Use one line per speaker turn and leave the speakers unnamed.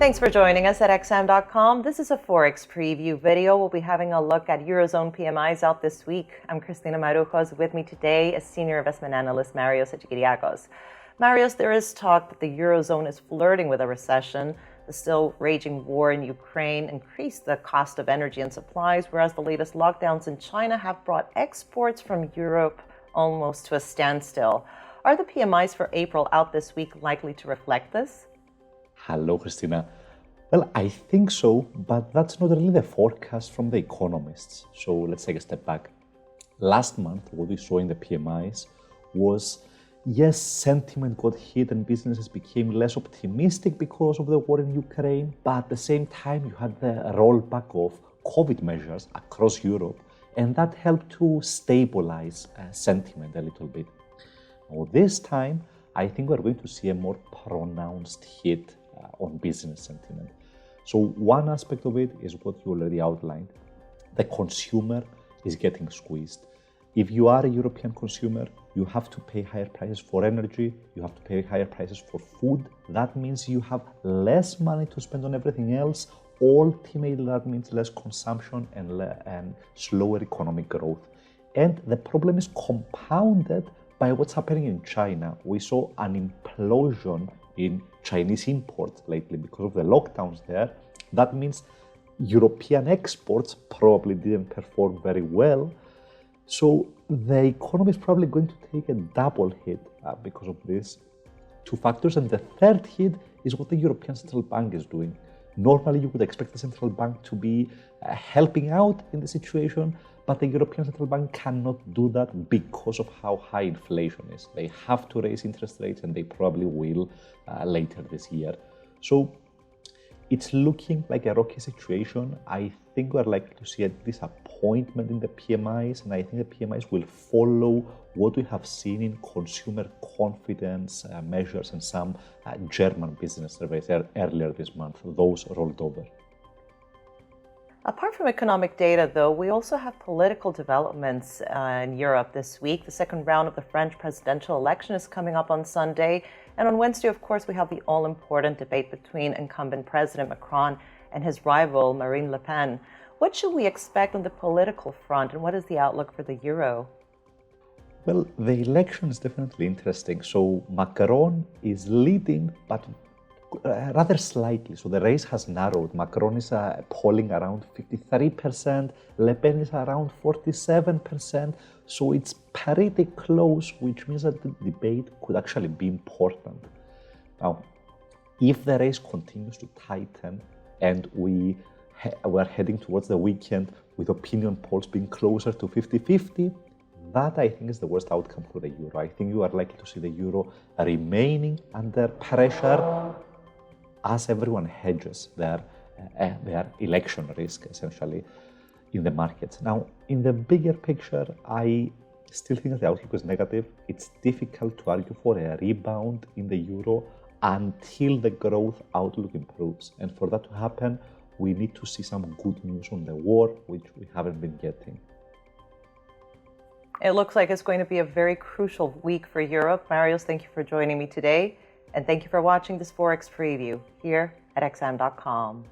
Thanks for joining us at XM.com. This is a Forex Preview video. We'll be having a look at Eurozone PMIs out this week. I'm Christina Marujos. With me today is Senior Investment Analyst Marios Hadjikyriacos. Marios, there is talk that the Eurozone is flirting with a recession. The still raging war in Ukraine increased the cost of energy and supplies, whereas the latest lockdowns in China have brought exports from Europe almost to a standstill. Are the PMIs for April out this week likely to reflect this?
Hello, Christina. Well, I think so, but that's not really the forecast from the economists. So let's take a step back. Last month, what we saw in the PMIs was, yes, sentiment got hit and businesses became less optimistic because of the war in Ukraine, but at the same time, you had the rollback of COVID measures across Europe, and that helped to stabilize sentiment a little bit. Now, this time, I think we're going to see a more pronounced hit on business sentiment. So one aspect of it is what you already outlined. The consumer is getting squeezed. If you are a European consumer, you have to pay higher prices for energy, you have to pay higher prices for food. That means you have less money to spend on everything else. Ultimately, that means less consumption and slower economic growth. And the problem is compounded by what's happening in China. We saw an implosion in Chinese imports lately because of the lockdowns there. That means European exports probably didn't perform very well. So the economy is probably going to take a double hit because of these two factors. And the third hit is what the European Central Bank is doing. Normally, you would expect the Central Bank to be helping out in the situation, but the European Central Bank cannot do that because of how high inflation is. They have to raise interest rates, and they probably will later this year. So it's looking like a rocky situation. I think we're likely to see a disappointment in the PMIs, and I think the PMIs will follow what we have seen in consumer confidence measures and some German business surveys earlier this month. Those rolled over.
Apart from economic data, though, we also have political developments in Europe this week. The second round of the French presidential election is coming up on Sunday. And on Wednesday, of course, we have the all-important debate between incumbent President Macron and his rival, Marine Le Pen. What should we expect on the political front, and what is the outlook for the euro?
Well, the election is definitely interesting. So Macron is leading, but rather slightly. So the race has narrowed. Macron is polling around 53%, Le Pen is around 47%. So it's pretty close, which means that the debate could actually be important. Now, if the race continues to tighten and we're heading towards the weekend with opinion polls being closer to 50-50, that I think is the worst outcome for the euro. I think you are likely to see the euro remaining under pressure as everyone hedges their election risk, essentially, in the markets. Now, in the bigger picture, I still think that the outlook is negative. It's difficult to argue for a rebound in the euro until the growth outlook improves. And for that to happen, we need to see some good news on the war, which we haven't been getting.
It looks like it's going to be a very crucial week for Europe. Marios, thank you for joining me today. And thank you for watching this Forex Preview here at XM.com.